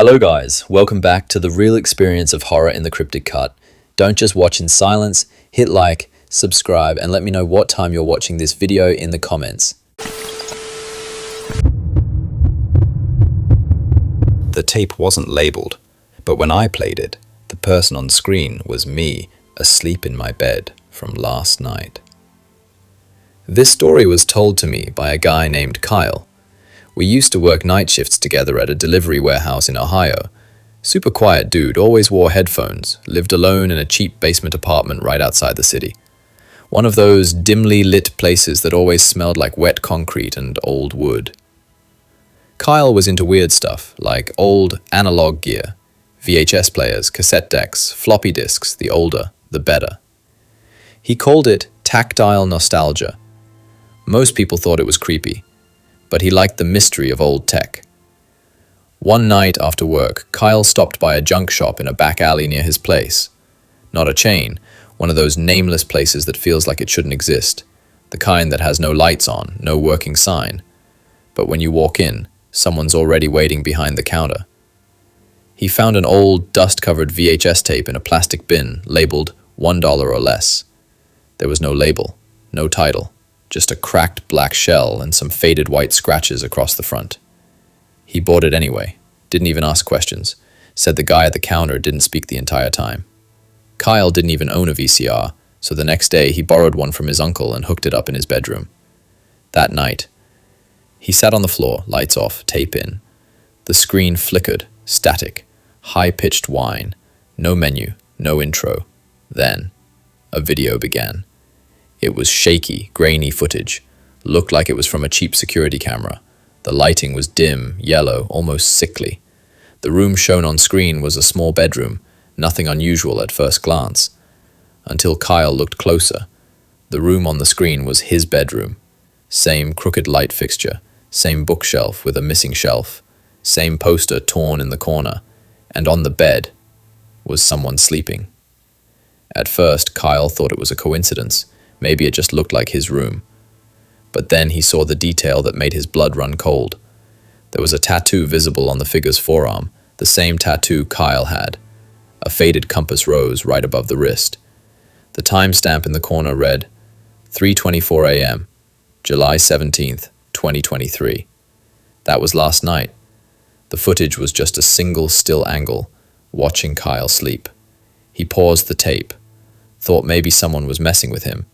Hello guys, welcome back to the real experience of horror in the Cryptic cut. Don't just watch in silence, hit like, subscribe, and let me know what time you're watching this video in the comments. The tape wasn't labeled, but when I played it, the person on screen was me, asleep in my bed from last night. This story was told to me by a guy named Kyle. We used to work night shifts together at a delivery warehouse in Ohio. Super quiet dude, always wore headphones, lived alone in a cheap basement apartment right outside the city. One of those dimly lit places that always smelled like wet concrete and old wood. Kyle was into weird stuff, like old analog gear, VHS players, cassette decks, floppy disks, the older, the better. He called it tactile nostalgia. Most people thought it was creepy, but he liked the mystery of old tech. One night after work, Kyle stopped by a junk shop in a back alley near his place. Not a chain, one of those nameless places that feels like it shouldn't exist, the kind that has no lights on, no working sign. But when you walk in, someone's already waiting behind the counter. He found an old, dust-covered VHS tape in a plastic bin labeled $1 or less. There was no label, no title. Just a cracked black shell and some faded white scratches across the front. He bought it anyway, didn't even ask questions, said the guy at the counter didn't speak the entire time. Kyle didn't even own a VCR, so the next day he borrowed one from his uncle and hooked it up in his bedroom. That night, he sat on the floor, lights off, tape in. The screen flickered, static, high-pitched whine, no menu, no intro. Then, a video began. It was shaky, grainy footage, looked like it was from a cheap security camera. The lighting was dim, yellow, almost sickly. The room shown on screen was a small bedroom, nothing unusual at first glance. Until Kyle looked closer. The room on the screen was his bedroom. Same crooked light fixture, same bookshelf with a missing shelf, same poster torn in the corner, and on the bed was someone sleeping. At first, Kyle thought it was a coincidence. Maybe it just looked like his room. But then he saw the detail that made his blood run cold. There was a tattoo visible on the figure's forearm, the same tattoo Kyle had. A faded compass rose right above the wrist. The timestamp in the corner read, 3:24 a.m., July 17th, 2023. That was last night. The footage was just a single still angle, watching Kyle sleep. He paused the tape, thought maybe someone was messing with him.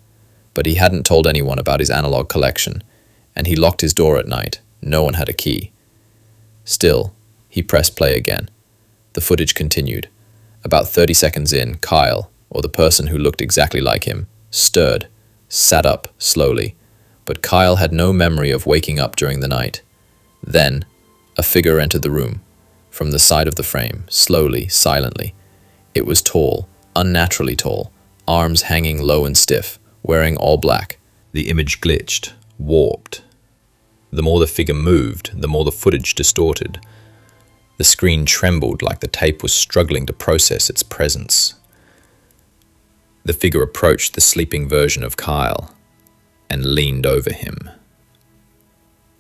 But he hadn't told anyone about his analog collection, and he locked his door at night. No one had a key. Still, he pressed play again. The footage continued. About 30 seconds in, Kyle, or the person who looked exactly like him, stirred, sat up slowly, but Kyle had no memory of waking up during the night. Then, a figure entered the room, from the side of the frame, slowly, silently. It was tall, unnaturally tall, arms hanging low and stiff, wearing all black. The image glitched, warped. The more the figure moved, the more the footage distorted. The screen trembled like the tape was struggling to process its presence. The figure approached the sleeping version of Kyle and leaned over him.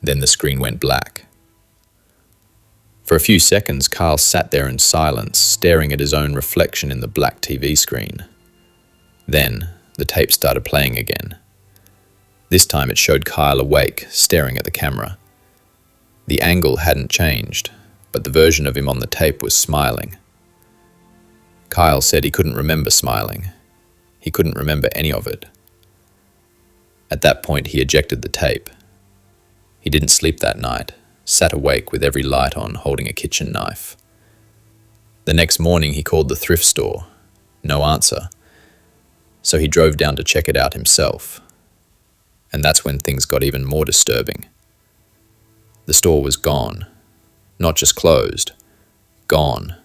Then the screen went black. For a few seconds, Kyle sat there in silence, staring at his own reflection in the black TV screen. Then, the tape started playing again. This time it showed Kyle awake, staring at the camera. The angle hadn't changed, but the version of him on the tape was smiling. Kyle said he couldn't remember smiling. He couldn't remember any of it. At that point, he ejected the tape. He didn't sleep that night, sat awake with every light on, holding a kitchen knife. The next morning, he called the thrift store. No answer. So he drove down to check it out himself. And that's when things got even more disturbing. The store was gone. Not just closed. Gone.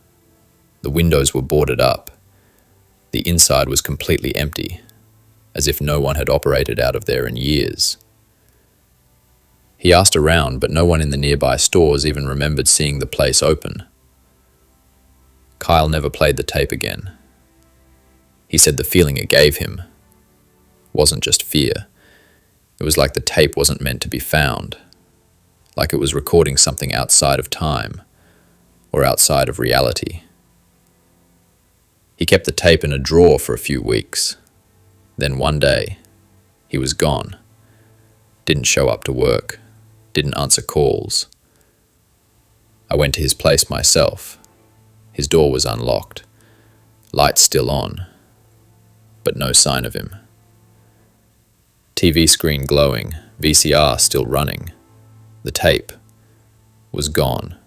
The windows were boarded up. The inside was completely empty, as if no one had operated out of there in years. He asked around, but no one in the nearby stores even remembered seeing the place open. Kyle never played the tape again. He said the feeling it gave him wasn't just fear. It was like the tape wasn't meant to be found, like it was recording something outside of time, or outside of reality. He kept the tape in a drawer for a few weeks. Then one day, he was gone. Didn't show up to work. Didn't answer calls. I went to his place myself. His door was unlocked. Lights still on. But no sign of him. TV screen glowing, VCR still running. The tape was gone.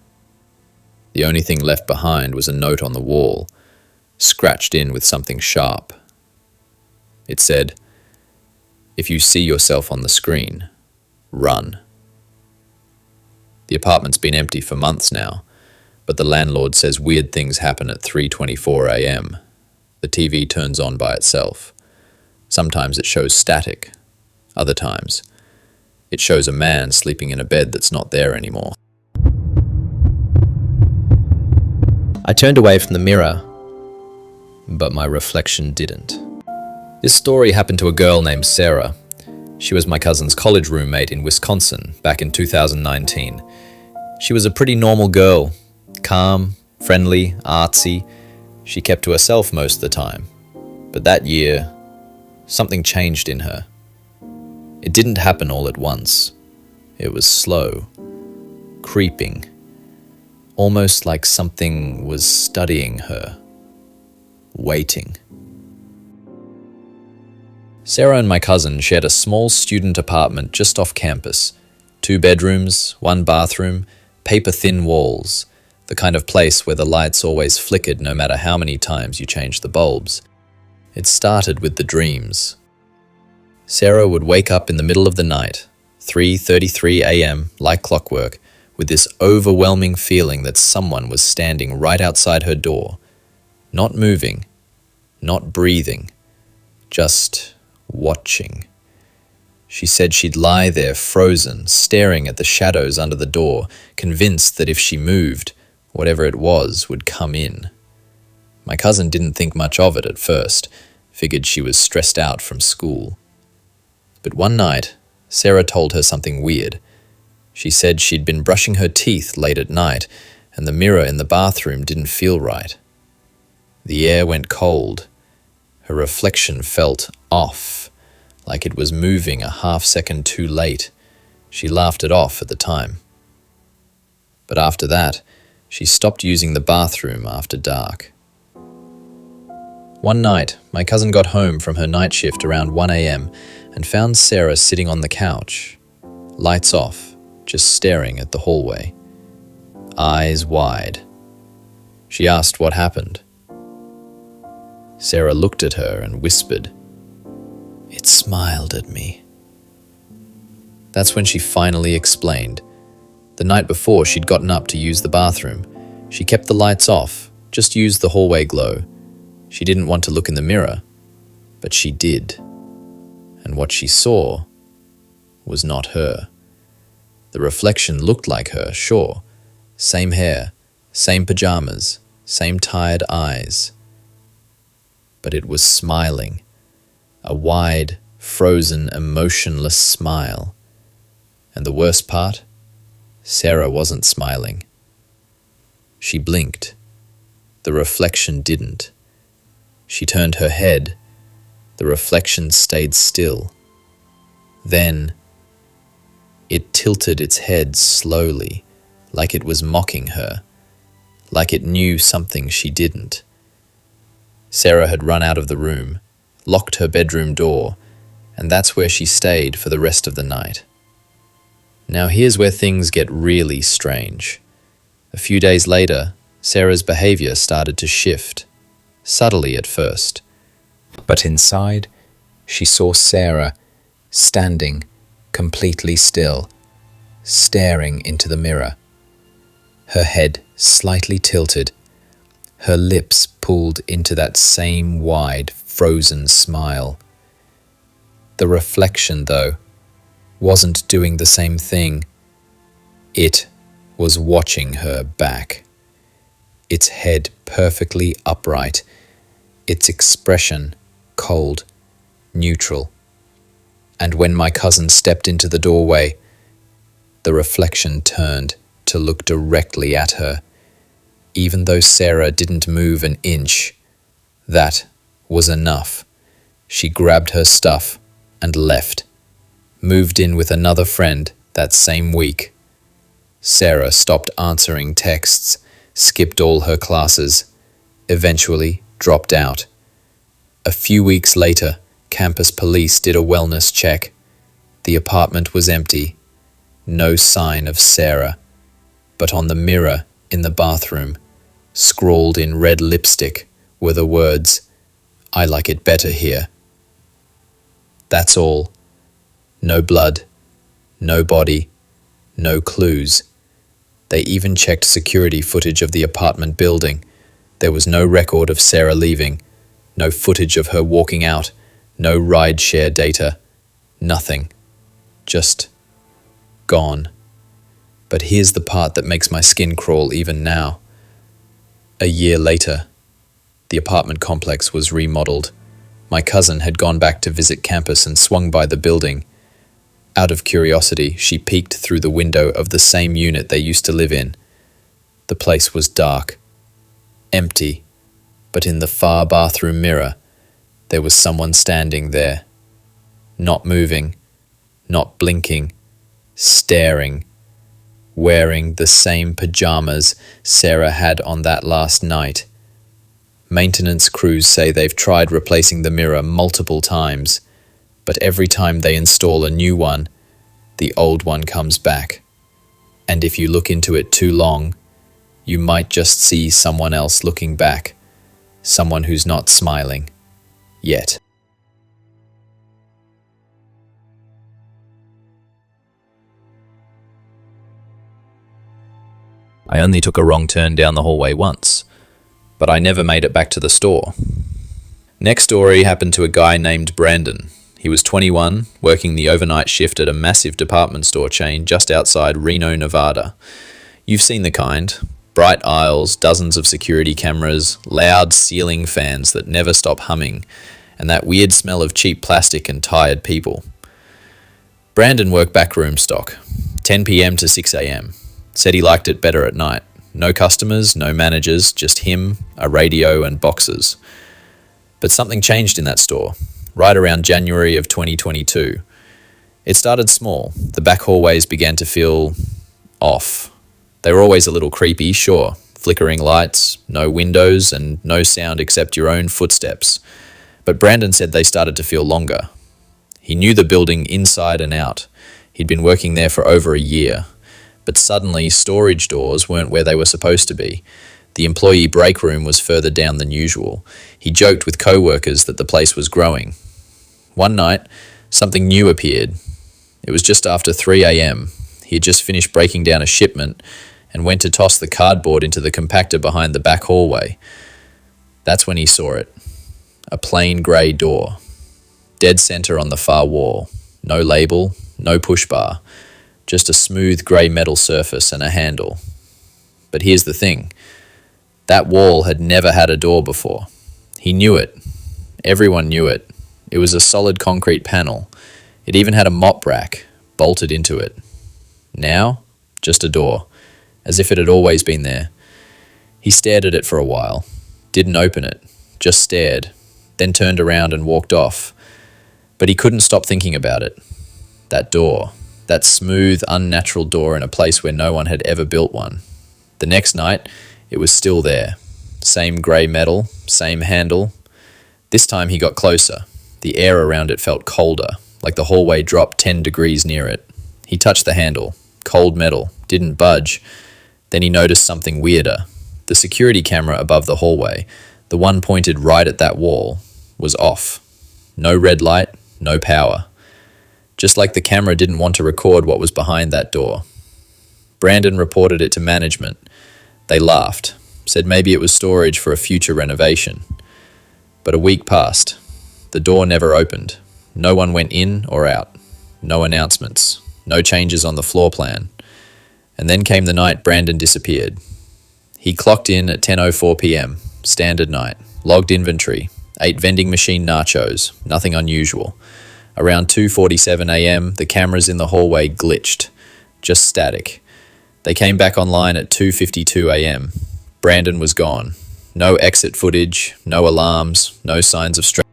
The only thing left behind was a note on the wall, scratched in with something sharp. It said, "If you see yourself on the screen, run." The apartment's been empty for months now, but the landlord says weird things happen at 3:24 a.m. The TV turns on by itself. Sometimes it shows static. Other times, it shows a man sleeping in a bed that's not there anymore. I turned away from the mirror, but my reflection didn't. This story happened to a girl named Sarah. She was my cousin's college roommate in Wisconsin back in 2019. She was a pretty normal girl, calm, friendly, artsy. She kept to herself most of the time. But that year, something changed in her. It didn't happen all at once. It was slow, creeping, almost like something was studying her, waiting. Sarah and my cousin shared a small student apartment just off campus. 2 bedrooms, 1 bathroom, paper-thin walls, the kind of place where the lights always flickered no matter how many times you changed the bulbs. It started with the dreams. Sarah would wake up in the middle of the night, 3:33 a.m., like clockwork, with this overwhelming feeling that someone was standing right outside her door, not moving, not breathing, just watching. She said she'd lie there frozen, staring at the shadows under the door, convinced that if she moved, whatever it was would come in. My cousin didn't think much of it at first, figured she was stressed out from school. But one night, Sarah told her something weird. She said she'd been brushing her teeth late at night, and the mirror in the bathroom didn't feel right. The air went cold. Her reflection felt off, like it was moving a half-second too late. She laughed it off at the time. But after that, she stopped using the bathroom after dark. One night, my cousin got home from her night shift around 1 a.m. and found Sarah sitting on the couch, lights off, just staring at the hallway, eyes wide. She asked what happened. Sarah looked at her and whispered, "It smiled at me." That's when she finally explained. The night before, she'd gotten up to use the bathroom. She kept the lights off, just used the hallway glow. She didn't want to look in the mirror, but she did. And what she saw was not her. The reflection looked like her, sure. Same hair, same pajamas, same tired eyes. But it was smiling. A wide, frozen, emotionless smile. And the worst part? Sarah wasn't smiling. She blinked. The reflection didn't. She turned her head. The reflection stayed still. Then, it tilted its head slowly, like it was mocking her, like it knew something she didn't. Sarah had run out of the room, locked her bedroom door, and that's where she stayed for the rest of the night. Now here's where things get really strange. A few days later, Sarah's behavior started to shift, subtly at first. But inside, she saw Sarah standing completely still, staring into the mirror. Her head slightly tilted, her lips pulled into that same wide, frozen smile. The reflection, though, wasn't doing the same thing. It was watching her back. Its head perfectly upright, its expression cold, neutral. And when my cousin stepped into the doorway, the reflection turned to look directly at her. Even though Sarah didn't move an inch, that was enough. She grabbed her stuff and left. Moved in with another friend that same week. Sarah stopped answering texts, skipped all her classes, eventually dropped out. A few weeks later, campus police did a wellness check. The apartment was empty. No sign of Sarah. But on the mirror in the bathroom, scrawled in red lipstick, were the words, "I like it better here." That's all. No blood, no body, no clues. They even checked security footage of the apartment building. There was no record of Sarah leaving, no footage of her walking out, no ride-share data, nothing. Just gone. But here's the part that makes my skin crawl even now. A year later, the apartment complex was remodeled. My cousin had gone back to visit campus and swung by the building. Out of curiosity, she peeked through the window of the same unit they used to live in. The place was dark, empty, but in the far bathroom mirror, there was someone standing there. Not moving, not blinking, staring, wearing the same pajamas Sarah had on that last night. Maintenance crews say they've tried replacing the mirror multiple times, but every time they install a new one, the old one comes back. And if you look into it too long, you might just see someone else looking back, someone who's not smiling yet. I only took a wrong turn down the hallway once, but I never made it back to the store. Next story happened to a guy named Brandon. He was 21, working the overnight shift at a massive department store chain just outside Reno, Nevada. You've seen the kind. Bright aisles, dozens of security cameras, loud ceiling fans that never stop humming, and that weird smell of cheap plastic and tired people. Brandon worked backroom stock, 10 p.m. to 6 a.m. Said he liked it better at night. No customers, no managers, just him, a radio and boxes. But something changed in that store, right around January of 2022. It started small. The back hallways began to feel off. They were always a little creepy, sure. Flickering lights, no windows, and no sound except your own footsteps. But Brandon said they started to feel longer. He knew the building inside and out. He'd been working there for over a year. But suddenly, storage doors weren't where they were supposed to be. The employee break room was further down than usual. He joked with co-workers that the place was growing. One night, something new appeared. It was just after 3 a.m. He had just finished breaking down a shipment and went to toss the cardboard into the compactor behind the back hallway. That's when he saw it. A plain grey door. Dead center on the far wall. No label, no push bar. Just a smooth grey metal surface and a handle. But here's the thing. That wall had never had a door before. He knew it. Everyone knew it. It was a solid concrete panel. It even had a mop rack bolted into it. Now, just a door, as if it had always been there. He stared at it for a while, didn't open it, just stared, then turned around and walked off. But he couldn't stop thinking about it. That door. That smooth, unnatural door in a place where no one had ever built one. The next night, it was still there. Same grey metal, same handle. This time he got closer. The air around it felt colder, like the hallway dropped 10 degrees near it. He touched the handle. Cold metal. Didn't budge. Then he noticed something weirder. The security camera above the hallway, the one pointed right at that wall, was off. No red light, no power. Just like the camera didn't want to record what was behind that door. Brandon reported it to management. They laughed, said maybe it was storage for a future renovation. But a week passed. The door never opened. No one went in or out. No announcements. No changes on the floor plan. And then came the night Brandon disappeared. He clocked in at 10:04 p.m., standard night, logged inventory, ate vending machine nachos, nothing unusual. Around 2:47 a.m., the cameras in the hallway glitched, just static. They came back online at 2:52 a.m. Brandon was gone. No exit footage, no alarms, no signs of stress.